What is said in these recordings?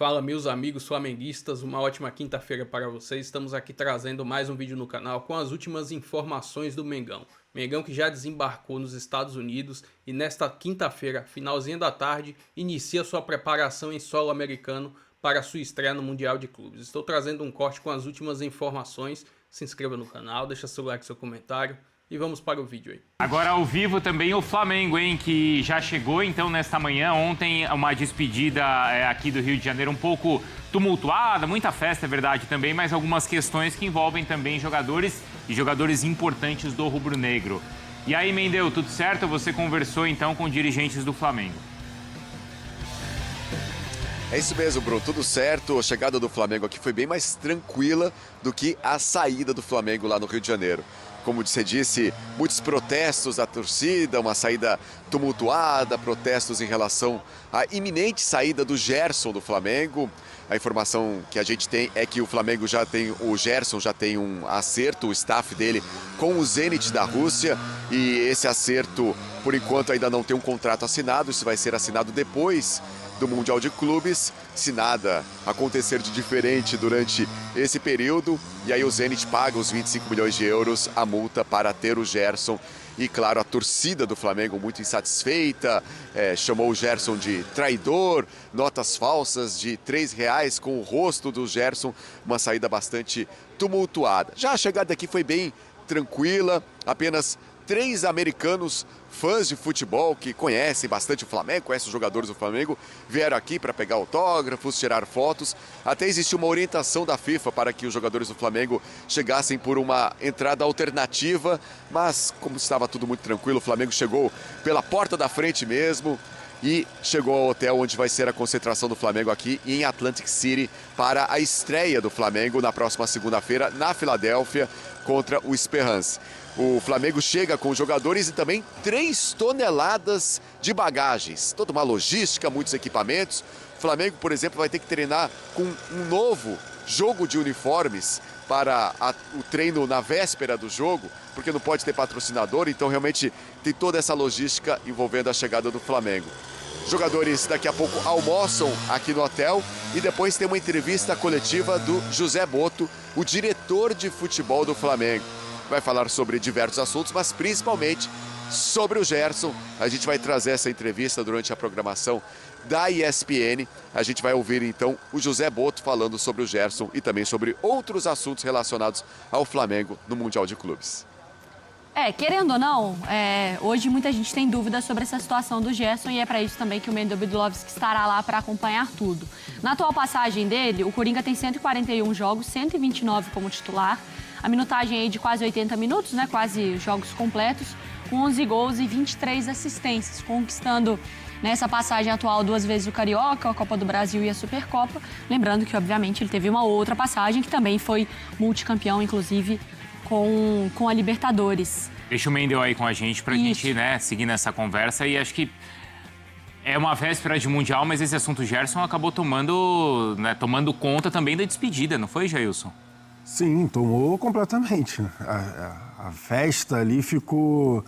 Fala, meus amigos flamenguistas, uma ótima quinta-feira para vocês. Estamos aqui trazendo mais um vídeo no canal com as últimas informações do Mengão. Mengão que já desembarcou nos Estados Unidos e nesta quinta-feira, finalzinho da tarde, inicia sua preparação em solo americano para sua estreia no Mundial de Clubes. Estou trazendo um corte com as últimas informações. Se inscreva no canal, deixa seu like, seu comentário. E vamos para o vídeo aí. Agora ao vivo também o Flamengo, hein, que já chegou então nesta manhã. Ontem uma despedida aqui do Rio de Janeiro um pouco tumultuada, muita festa, é verdade também, mas algumas questões que envolvem também jogadores e jogadores importantes do rubro-negro. E aí, Mendel, tudo certo? Você conversou então com dirigentes do Flamengo? É isso mesmo, Bruno, tudo certo. A chegada do Flamengo aqui foi bem mais tranquila do que a saída do Flamengo lá no Rio de Janeiro. Como você disse, muitos protestos da torcida, uma saída tumultuada, protestos em relação à iminente saída do Gerson do Flamengo. A informação que a gente tem é que o Flamengo o Gerson já tem um acerto, o staff dele, com o Zenit da Rússia. E esse acerto, por enquanto, ainda não tem um contrato assinado, isso vai ser assinado depois do Mundial de Clubes, se nada acontecer de diferente durante esse período. E aí o Zenit paga os 25 milhões de euros, a multa para ter o Gerson. E claro, a torcida do Flamengo muito insatisfeita, chamou o Gerson de traidor, notas falsas de R$3 com o rosto do Gerson, uma saída bastante tumultuada. Já a chegada aqui foi bem tranquila, apenas 3 americanos fãs de futebol que conhecem bastante o Flamengo, conhecem os jogadores do Flamengo, vieram aqui para pegar autógrafos, tirar fotos. Até existiu uma orientação da FIFA para que os jogadores do Flamengo chegassem por uma entrada alternativa, mas como estava tudo muito tranquilo, o Flamengo chegou pela porta da frente mesmo e chegou ao hotel onde vai ser a concentração do Flamengo aqui em Atlantic City para a estreia do Flamengo na próxima segunda-feira na Filadélfia contra o Esperance. O Flamengo chega com jogadores e também 3 toneladas de bagagens. Toda uma logística, muitos equipamentos. O Flamengo, por exemplo, vai ter que treinar com um novo jogo de uniformes para o treino na véspera do jogo, porque não pode ter patrocinador, então realmente tem toda essa logística envolvendo a chegada do Flamengo. Jogadores daqui a pouco almoçam aqui no hotel e depois tem uma entrevista coletiva do José Boto, o diretor de futebol do Flamengo. Vai falar sobre diversos assuntos, mas principalmente sobre o Gerson. A gente vai trazer essa entrevista durante a programação da ESPN. A gente vai ouvir então o José Boto falando sobre o Gerson e também sobre outros assuntos relacionados ao Flamengo no Mundial de Clubes. Querendo ou não, hoje muita gente tem dúvidas sobre essa situação do Gerson e é para isso também que o Mendel Bidlovski estará lá para acompanhar tudo. Na atual passagem dele, o Coringa tem 141 jogos, 129 como titular, a minutagem aí de quase 80 minutos, né, quase jogos completos, com 11 gols e 23 assistências, conquistando nessa passagem atual 2 vezes o Carioca, a Copa do Brasil e a Supercopa. Lembrando que, obviamente, ele teve uma outra passagem que também foi multicampeão, inclusive, com a Libertadores. Deixa o Mendel aí com a gente pra gente, né, seguir nessa conversa. E acho que é uma véspera de Mundial, mas esse assunto Gerson acabou tomando conta também da despedida, não foi, Jailson? Sim, tomou completamente. A festa ali ficou,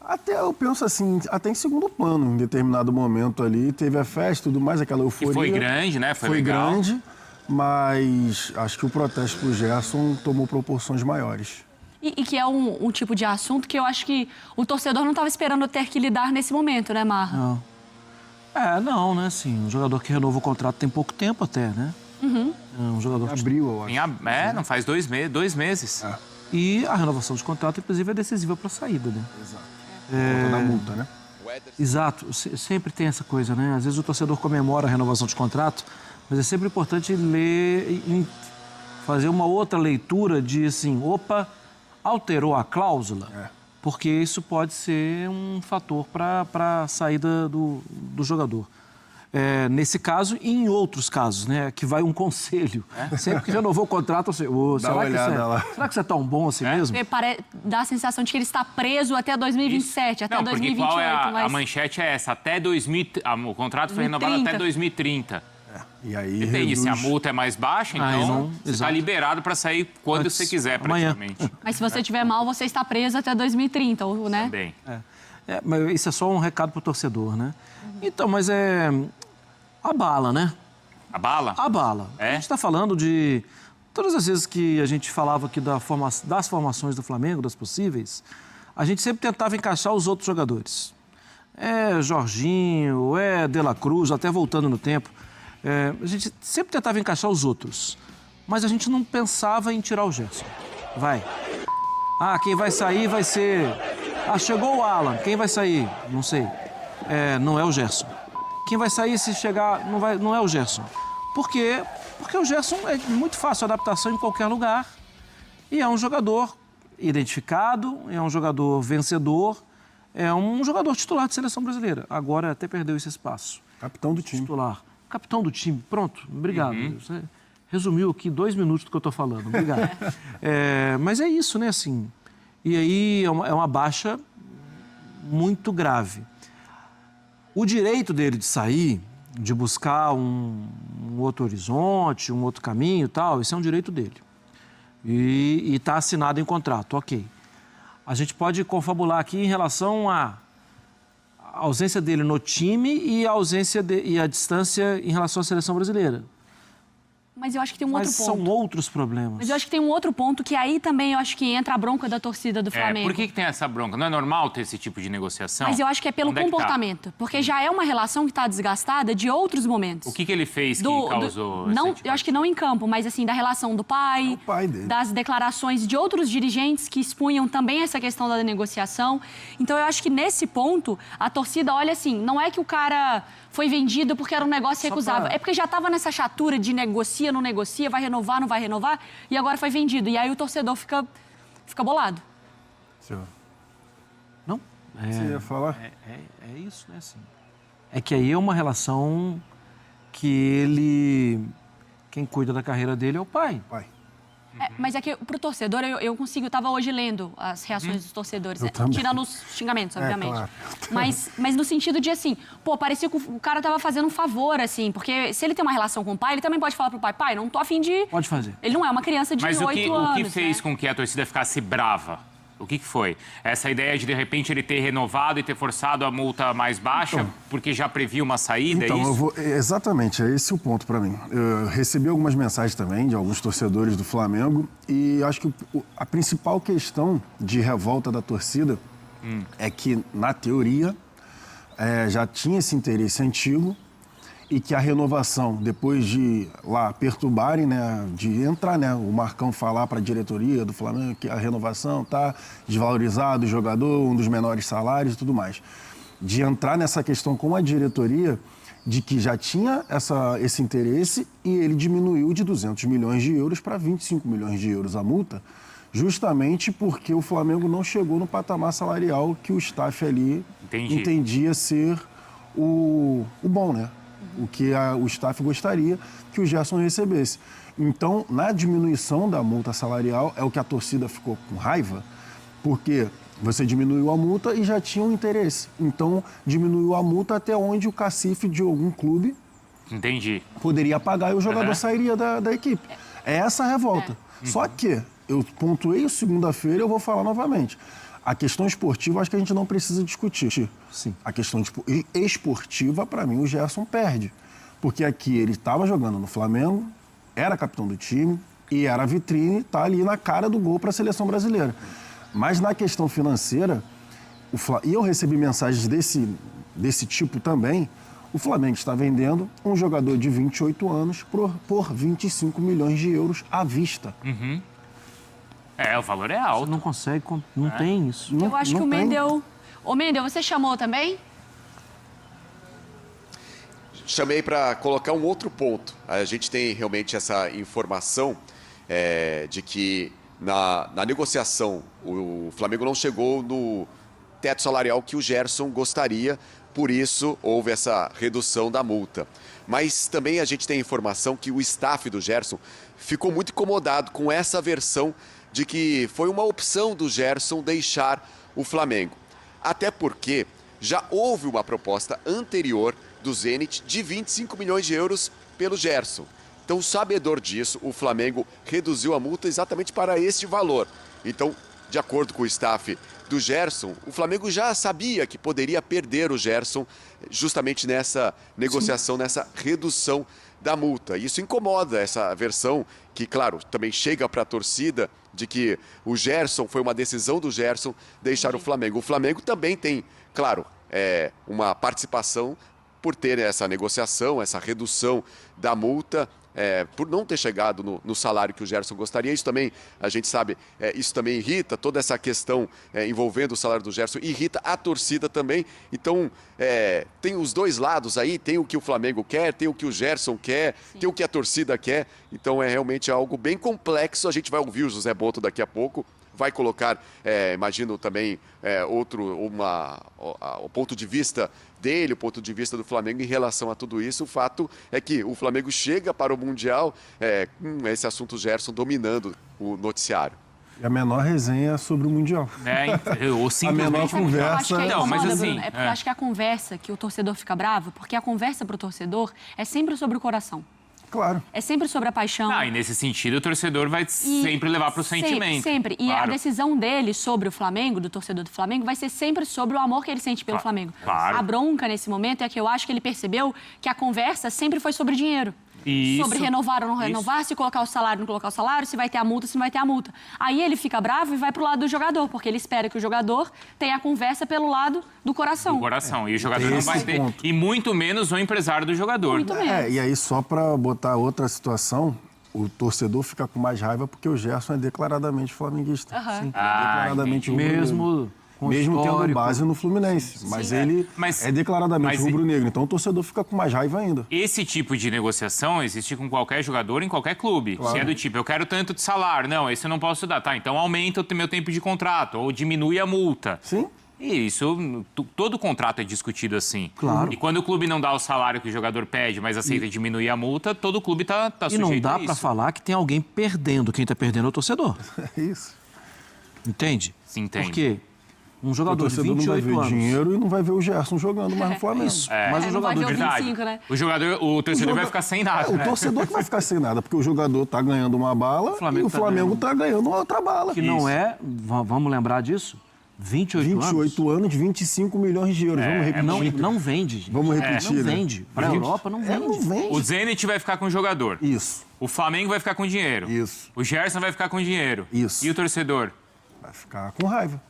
até eu penso assim, até em segundo plano. Em determinado momento ali, teve a festa e tudo mais, aquela euforia. E foi grande, né? Foi legal. Grande, mas acho que o protesto do Gerson tomou proporções maiores. E que é um tipo de assunto que eu acho que o torcedor não estava esperando ter que lidar nesse momento, né, Marra? Não, né, assim, um jogador que renova o contrato tem pouco tempo até, né? Uhum. Um jogador que Abril, eu acho. Não faz 2 meses. E a renovação de contrato, inclusive, é decisiva para a saída, né? Exato. Conta da multa, né? Exato. Sempre tem essa coisa, né? Às vezes o torcedor comemora a renovação de contrato, mas é sempre importante ler e fazer uma outra leitura de, assim, alterou a cláusula? Porque isso pode ser um fator para a saída do jogador. Nesse caso e em outros casos, né? Que vai um conselho. Sempre que renovou o contrato, será que isso é tão bom assim mesmo? Dá a sensação de que ele está preso até 2027, Isso. até não, 2028. Porque a manchete é essa, o contrato foi renovado até 2030. E aí Entende? Se a multa é mais baixa, então você está liberado para sair quando você quiser, praticamente. Mas se você estiver mal, você está preso até 2030, né? Também. Mas isso é só um recado para o torcedor, né? Então, mas abala, né? Abala? Abala. É? A gente está falando de... Todas as vezes que a gente falava aqui das formações do Flamengo, das possíveis, a gente sempre tentava encaixar os outros jogadores. Jorginho, De La Cruz, até voltando no tempo. A gente sempre tentava encaixar os outros. Mas a gente não pensava em tirar o Gerson. Quem vai sair vai ser... chegou o Alan, quem vai sair? Não sei. Não é o Gerson. Quem vai sair se chegar não é o Gerson. Por quê? Porque o Gerson é muito fácil adaptação em qualquer lugar e é um jogador identificado, é um jogador vencedor, é um jogador titular de seleção brasileira. Agora até perdeu esse espaço. Capitão do time. Titular. Capitão do time. Pronto, obrigado. Você resumiu aqui 2 minutos do que eu estou falando. Obrigado. Mas é isso, né? Assim, e aí é uma baixa muito grave. O direito dele de sair, de buscar um outro horizonte, um outro caminho e tal, isso é um direito dele. E está assinado em contrato, ok. A gente pode confabular aqui em relação à ausência dele no time e a distância em relação à seleção brasileira. Mas eu acho que tem um outro ponto. Mas são outros problemas. Mas eu acho que tem um outro ponto que aí também eu acho que entra a bronca da torcida do Flamengo. Por que tem essa bronca? Não é normal ter esse tipo de negociação? Mas eu acho que é pelo Onde é que tá? comportamento. Porque já é uma relação que está desgastada de outros momentos. O que ele fez que causou eu acho que não em campo, mas assim, da relação do pai, o pai dele. Das declarações de outros dirigentes que expunham também essa questão da negociação. Então eu acho que nesse ponto, a torcida olha assim, não é que o cara foi vendido porque era um negócio recusável. É porque já estava nessa chatura de negocia, não negocia, vai renovar, não vai renovar, e agora foi vendido. E aí o torcedor fica bolado. Senhor. Não? Você ia falar? É isso, né? Assim. É que aí é uma relação que ele... Quem cuida da carreira dele é o pai. Pai. Mas é que pro torcedor, eu estava hoje lendo as reações dos torcedores, tirando os xingamentos, obviamente. Claro. Mas no sentido de assim, parecia que o cara tava fazendo um favor, assim, porque se ele tem uma relação com o pai, ele também pode falar pro pai, não tô a fim de... Pode fazer. Ele não é uma criança de 8 anos. Mas o que fez com que a torcida ficasse brava? O que foi? Essa ideia de repente, ele ter renovado e ter forçado a multa mais baixa, porque já previa uma saída, Então, é isso? Exatamente, é esse o ponto para mim. Eu recebi algumas mensagens também de alguns torcedores do Flamengo e acho que a principal questão de revolta da torcida é que, na teoria, já tinha esse interesse antigo e que a renovação, depois de lá perturbarem, né, de entrar, né, o Marcão falar para a diretoria do Flamengo que a renovação está desvalorizado, o jogador, um dos menores salários e tudo mais, de entrar nessa questão com a diretoria de que já tinha esse interesse e ele diminuiu de 200 milhões de euros para 25 milhões de euros a multa, justamente porque o Flamengo não chegou no patamar salarial que o staff ali entendia ser o bom, né? O que o staff gostaria que o Gerson recebesse. Então, na diminuição da multa salarial, é o que a torcida ficou com raiva, porque você diminuiu a multa e já tinha um interesse. Então, diminuiu a multa até onde o cacife de algum clube poderia pagar e o jogador sairia da equipe. É essa a revolta. Só que, eu pontuei segunda-feira e eu vou falar novamente. A questão esportiva, acho que a gente não precisa discutir. Sim. A questão esportiva, para mim, o Gerson perde. Porque aqui ele estava jogando no Flamengo, era capitão do time e era a vitrine, tá ali na cara do gol para a seleção brasileira. Mas na questão financeira, e eu recebi mensagens desse tipo também, o Flamengo está vendendo um jogador de 28 anos por 25 milhões de euros à vista. O valor é alto. Você não consegue, não tem isso. Eu acho que o Mendel... Ô, Mendel, você chamou também? Chamei para colocar um outro ponto. A gente tem realmente essa informação de que na negociação o Flamengo não chegou no teto salarial que o Gerson gostaria, por isso houve essa redução da multa. Mas também a gente tem informação que o staff do Gerson ficou muito incomodado com essa versão de que foi uma opção do Gerson deixar o Flamengo. Até porque já houve uma proposta anterior do Zenit de 25 milhões de euros pelo Gerson. Então, sabedor disso, o Flamengo reduziu a multa exatamente para este valor. Então, de acordo com o staff do Gerson, o Flamengo já sabia que poderia perder o Gerson justamente nessa negociação, nessa redução da multa. Isso incomoda essa versão que, claro, também chega para a torcida de que o Gerson, foi uma decisão do Gerson deixar o Flamengo. O Flamengo também tem, claro, uma participação por ter essa negociação, essa redução da multa, por não ter chegado no salário que o Gerson gostaria. Isso também, a gente sabe, isso também irrita, toda essa questão envolvendo o salário do Gerson, irrita a torcida também. Então, tem os dois lados aí, tem o que o Flamengo quer, tem o que o Gerson quer, tem o que a torcida quer. Então, é realmente algo bem complexo. A gente vai ouvir o José Botto daqui a pouco. Vai colocar, imagino também, o ponto de vista dele, o ponto de vista do Flamengo em relação a tudo isso. O fato é que o Flamengo chega para o Mundial com esse assunto Gerson dominando o noticiário. E a menor resenha sobre o Mundial. Ou simplesmente a menor conversa. Eu acho que Não, mas assim, Bruno, porque eu acho que a conversa que o torcedor fica bravo, porque a conversa para o torcedor é sempre sobre o coração. Claro. É sempre sobre a paixão. E nesse sentido, o torcedor vai sempre levar para o sentimento. Sempre. E claro. a decisão dele sobre o Flamengo, do torcedor do Flamengo, vai ser sempre sobre o amor que ele sente pelo Flamengo. Claro. A bronca nesse momento é que eu acho que ele percebeu que a conversa sempre foi sobre dinheiro. Isso. Sobre renovar ou não renovar, Isso. se colocar o salário ou não colocar o salário, se vai ter a multa, se não vai ter a multa. Aí ele fica bravo e vai pro lado do jogador, porque ele espera que o jogador tenha a conversa pelo lado do coração. Do coração. E o jogador não Esse vai ter. ponto. E muito menos o empresário do jogador. Muito menos. E aí, só para botar outra situação, o torcedor fica com mais raiva porque o Gerson é declaradamente flamenguista. Sim, declaradamente rubro-negro. Mesmo tendo base no Fluminense. Mas ele é declaradamente rubro-negro. Então o torcedor fica com mais raiva ainda. Esse tipo de negociação existe com qualquer jogador em qualquer clube. Claro. Se é do tipo, eu quero tanto de salário. Não, esse eu não posso dar. Tá, então aumenta o meu tempo de contrato ou diminui a multa. Sim. E isso, todo contrato é discutido assim. Claro. E quando o clube não dá o salário que o jogador pede, mas aceita diminuir a multa, todo clube tá E sujeito não dá a isso. para falar que tem alguém perdendo. Quem está perdendo é o torcedor. É isso. Entende? Se entende. Porque um O jogador de torcedor não vai 28 ver anos... dinheiro e não vai ver o Gerson jogando mais no Flamengo. Isso. Mas um não vai jogador ver de o Verdade. 25, né? O torcedor vai ficar sem nada. O né? torcedor que vai ficar sem nada, porque o jogador tá ganhando uma bala e o Flamengo tá ganhando outra bala. Que não é, vamos lembrar disso, 28 anos, 25 milhões de euros. Vamos repetir. Não vende, gente. Vamos repetir, Não né? vende. Para a Europa não vende. Não vende. O Zenit vai ficar com o jogador. Isso. O Flamengo vai ficar com dinheiro. Isso. O Gerson vai ficar com dinheiro. Isso. E o torcedor? Vai ficar com raiva.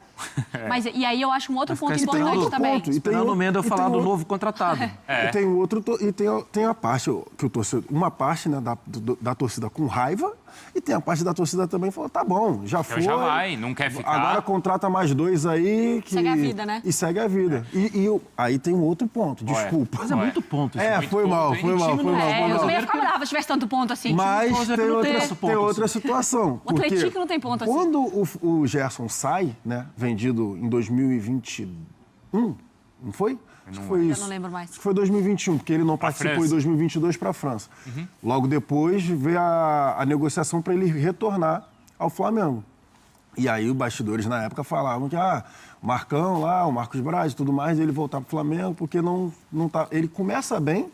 Mas, e aí eu acho um outro ponto ficar importante esperando também. ponto. Esperando o Mendel falar do novo contratado. E tem outro, e tem a parte que o torcedor, uma parte, né, da torcida com raiva, e tem a parte da torcida também que falou, tá bom, já foi. Já vai, não quer ficar. Agora contrata mais dois aí que Segue a vida, né? E segue a vida. Aí tem um outro ponto, desculpa. Mas é muito ponto isso. muito Foi mal, ponto, foi hein? mal, Time foi não mal. é, foi Eu mal. também ia ficar brava se tivesse tanto ponto assim. Mas Time tem não tem outra, esse ponto, tem assim. outra situação. O Atlético não tem ponto assim. Quando o Gerson sai, né, vendido em 2021, não foi? Acho que foi isso. Eu não lembro mais. Acho que foi 2021, porque ele não participou França. em 2022 para a França. Logo depois veio a negociação para ele retornar ao Flamengo. E aí os bastidores na época falavam que o Marcão lá, o Marcos Braz e tudo mais, ele voltar para o Flamengo porque não tá. Ele começa bem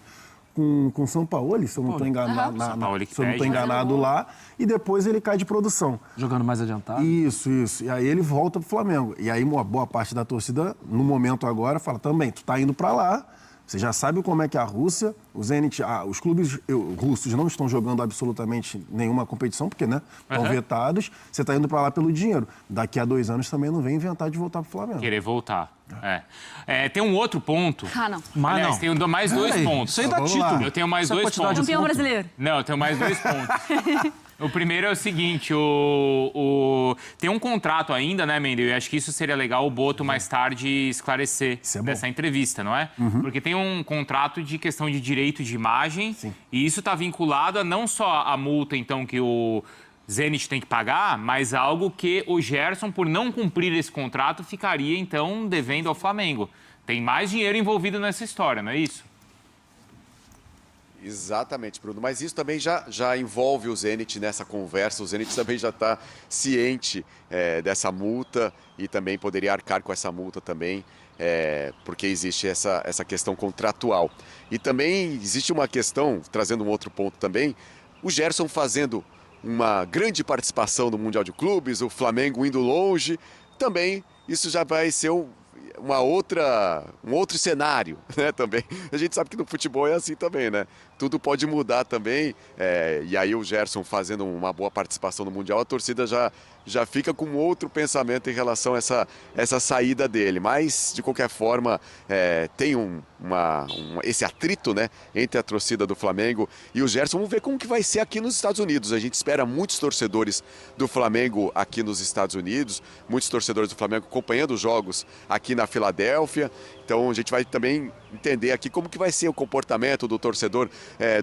com o São Paulo, se eu não estou enganado, Sampaoli que se eu não estou pede, né? enganado lá, e depois ele cai de produção. Jogando mais adiantado. Isso. E aí ele volta pro Flamengo. E aí uma boa parte da torcida, no momento agora, fala também, tu tá indo para lá, você já sabe como é que é a Rússia, o Zenit, os clubes russos não estão jogando absolutamente nenhuma competição, porque, né, estão vetados, você tá indo para lá pelo dinheiro. Daqui a 2 anos também não vem inventar de voltar pro Flamengo. Querer voltar. Tem um outro ponto. Não. Mas Aliás, não. tenho mais dois Peraí, pontos. Isso aí dá Vamos título. lá. Eu tenho mais Essa dois quantidade pontos. de Campeão ponto. brasileiro. Não, eu tenho mais 2 pontos. O primeiro é o seguinte, tem um contrato ainda, né, Mendel? E acho que isso seria legal o Botto mais tarde esclarecer é bom. dessa entrevista, não é? Porque tem um contrato de questão de direito de imagem e isso está vinculado a não só a multa, então, que o Zenit tem que pagar, mas algo que o Gerson, por não cumprir esse contrato, ficaria, então, devendo ao Flamengo. Tem mais dinheiro envolvido nessa história, não é isso? Exatamente, Bruno. Mas isso também já envolve o Zenit nessa conversa. O Zenit também já está ciente dessa multa e também poderia arcar com essa multa também, porque existe essa questão contratual. E também existe uma questão, trazendo um outro ponto também, o Gerson fazendo uma grande participação no Mundial de Clubes, o Flamengo indo longe, também isso já vai ser um outro cenário, né, também. A gente sabe que no futebol é assim também, né? Tudo pode mudar também, e aí o Gerson fazendo uma boa participação no Mundial, a torcida já fica com outro pensamento em relação a essa saída dele. Mas, de qualquer forma, tem esse atrito, né, entre a torcida do Flamengo e o Gerson. Vamos ver como que vai ser aqui nos Estados Unidos. A gente espera muitos torcedores do Flamengo aqui nos Estados Unidos, muitos torcedores do Flamengo acompanhando os jogos aqui na Filadélfia. Então a gente vai também entender aqui como que vai ser o comportamento do torcedor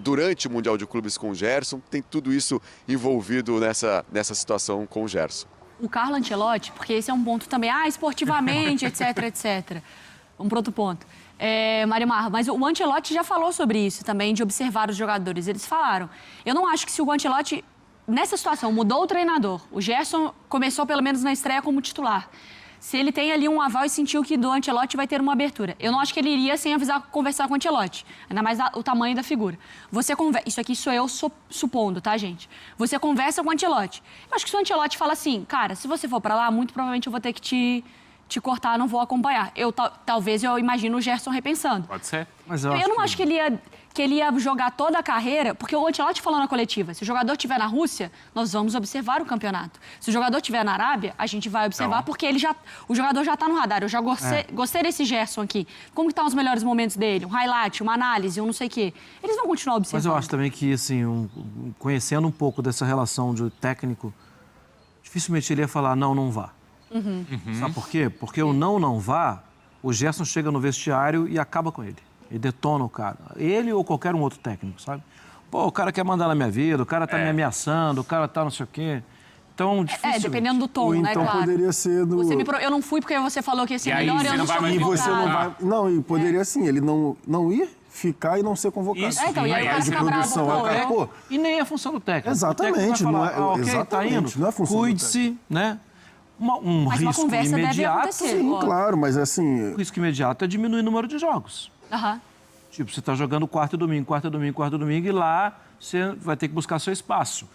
durante o Mundial de Clubes com o Gerson. Tem tudo isso envolvido nessa situação com o Gerson. O Carlo Ancelotti, porque esse é um ponto também, esportivamente, etc, etc. Um outro ponto. Marimar, mas o Ancelotti já falou sobre isso também, de observar os jogadores. Eles falaram. Eu não acho que se o Ancelotti, nessa situação, mudou o treinador, o Gerson começou pelo menos na estreia como titular. Se ele tem ali um aval e sentiu que do Ancelotti vai ter uma abertura. Eu não acho que ele iria sem avisar, conversar com o Ancelotti. Ainda mais o tamanho da figura. Isso aqui sou eu supondo, tá, gente? Você conversa com o Ancelotti. Eu acho que se o Ancelotti fala assim, cara, se você for pra lá, muito provavelmente eu vou ter que te cortar, não vou acompanhar. Talvez eu imagino o Gerson repensando. Pode ser. Mas eu não acho que ele ia jogar toda a carreira, porque o Ancelotti falou na coletiva, se o jogador estiver na Rússia, nós vamos observar o campeonato. Se o jogador estiver na Arábia, a gente vai observar, porque o jogador já está no radar. Eu já gostei desse Gerson aqui. Como estão os melhores momentos dele? Um highlight, uma análise, um não sei o quê. Eles vão continuar observando. Mas eu acho também que, assim, conhecendo um pouco dessa relação de técnico, dificilmente ele ia falar, não vá. Sabe por quê? Porque o não vá, o Gerson chega no vestiário e acaba com ele. E detona o cara. Ele ou qualquer um outro técnico, sabe? Pô, o cara quer mandar na minha vida, o cara tá me ameaçando, o cara tá não sei o quê. Então, difícil. Dependendo do tom, né, então claro. Poderia ser do... Eu não fui porque você falou que ia ser aí, melhor, você eu não não vai sou mais E você não convocado. vai... Não, e poderia assim, ele não ir, ficar e não ser convocado. Isso. Então, e aí o cara de fica bravo, produção, pô, E nem é a função do técnico. Exatamente, O técnico vai falar, não é- ok, tá exatamente, indo, não é função do cuide-se, né? Um Mas uma risco conversa deve imediato. acontecer. Sim, Ó. claro, mas assim... O risco imediato é diminuir o número de jogos. Aham. Tipo, você está jogando quarto e domingo, e lá você vai ter que buscar seu espaço.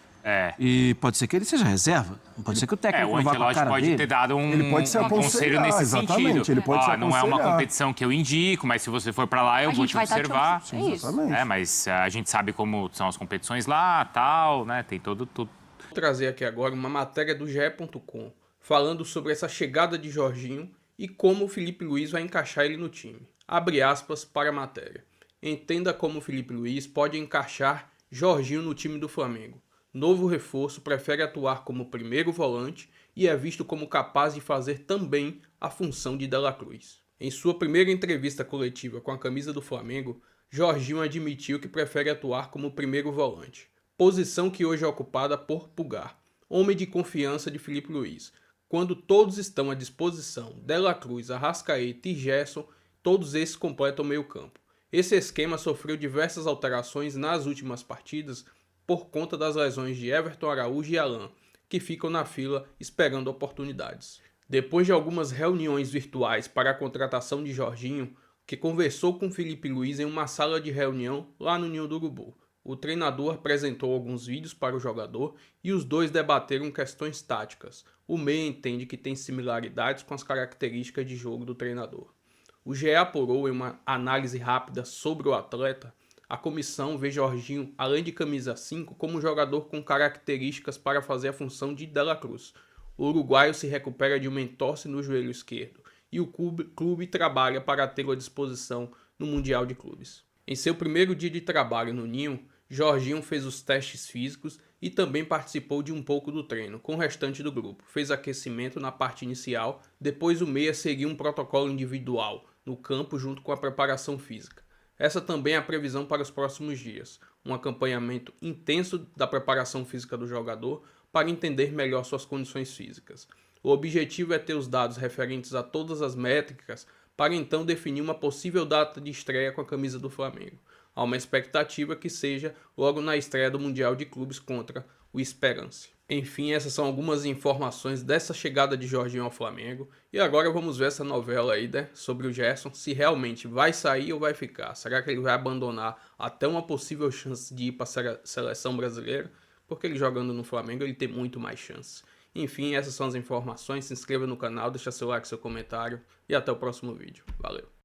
E pode ser que ele seja reserva. Não pode ser que o técnico O não vá com a Ancelotti cara pode dele. ter dado Ele pode se um conselho aconselhar, nesse exatamente, sentido. ele pode se Não é uma aconselhar. competição que eu indico, mas se você for para lá, eu A vou gente te vai estar observar. te observando. É isso. Exatamente. Mas a gente sabe como são as competições lá, tal, né? Tem tudo. Vou trazer aqui agora uma matéria do GE.com falando sobre essa chegada de Jorginho e como o Felipe Luiz vai encaixar ele no time. Abre aspas para a matéria. Entenda como o Felipe Luiz pode encaixar Jorginho no time do Flamengo. Novo reforço prefere atuar como primeiro volante e é visto como capaz de fazer também a função de De La Cruz. Em sua primeira entrevista coletiva com a camisa do Flamengo, Jorginho admitiu que prefere atuar como primeiro volante, posição que hoje é ocupada por Pulgar, homem de confiança de Felipe Luiz. Quando todos estão à disposição, De La Cruz, Arrascaeta e Gerson, todos esses completam o meio-campo. Esse esquema sofreu diversas alterações nas últimas partidas por conta das lesões de Everton Araújo e Alan, que ficam na fila esperando oportunidades. Depois de algumas reuniões virtuais para a contratação de Jorginho, que conversou com Felipe Luiz em uma sala de reunião lá no Ninho do Urubu, o treinador apresentou alguns vídeos para o jogador e os dois debateram questões táticas. O meia entende que tem similaridades com as características de jogo do treinador. O GE apurou em uma análise rápida sobre o atleta. A comissão vê Jorginho, além de camisa 5, como um jogador com características para fazer a função de De La Cruz. O uruguaio se recupera de uma entorse no joelho esquerdo e o clube trabalha para tê-lo à disposição no Mundial de Clubes. Em seu primeiro dia de trabalho no Ninho, Jorginho fez os testes físicos e também participou de um pouco do treino com o restante do grupo. Fez aquecimento na parte inicial, depois o meia seguiu um protocolo individual no campo junto com a preparação física. Essa também é a previsão para os próximos dias, um acompanhamento intenso da preparação física do jogador para entender melhor suas condições físicas. O objetivo é ter os dados referentes a todas as métricas para então definir uma possível data de estreia com a camisa do Flamengo. Há uma expectativa que seja logo na estreia do Mundial de Clubes contra o Esperance. Enfim, essas são algumas informações dessa chegada de Jorginho ao Flamengo. E agora vamos ver essa novela aí, né, sobre o Gerson, se realmente vai sair ou vai ficar. Será que ele vai abandonar até uma possível chance de ir para a seleção brasileira? Porque ele jogando no Flamengo ele tem muito mais chance. Enfim, essas são as informações. Se inscreva no canal, deixa seu like, seu comentário e até o próximo vídeo. Valeu!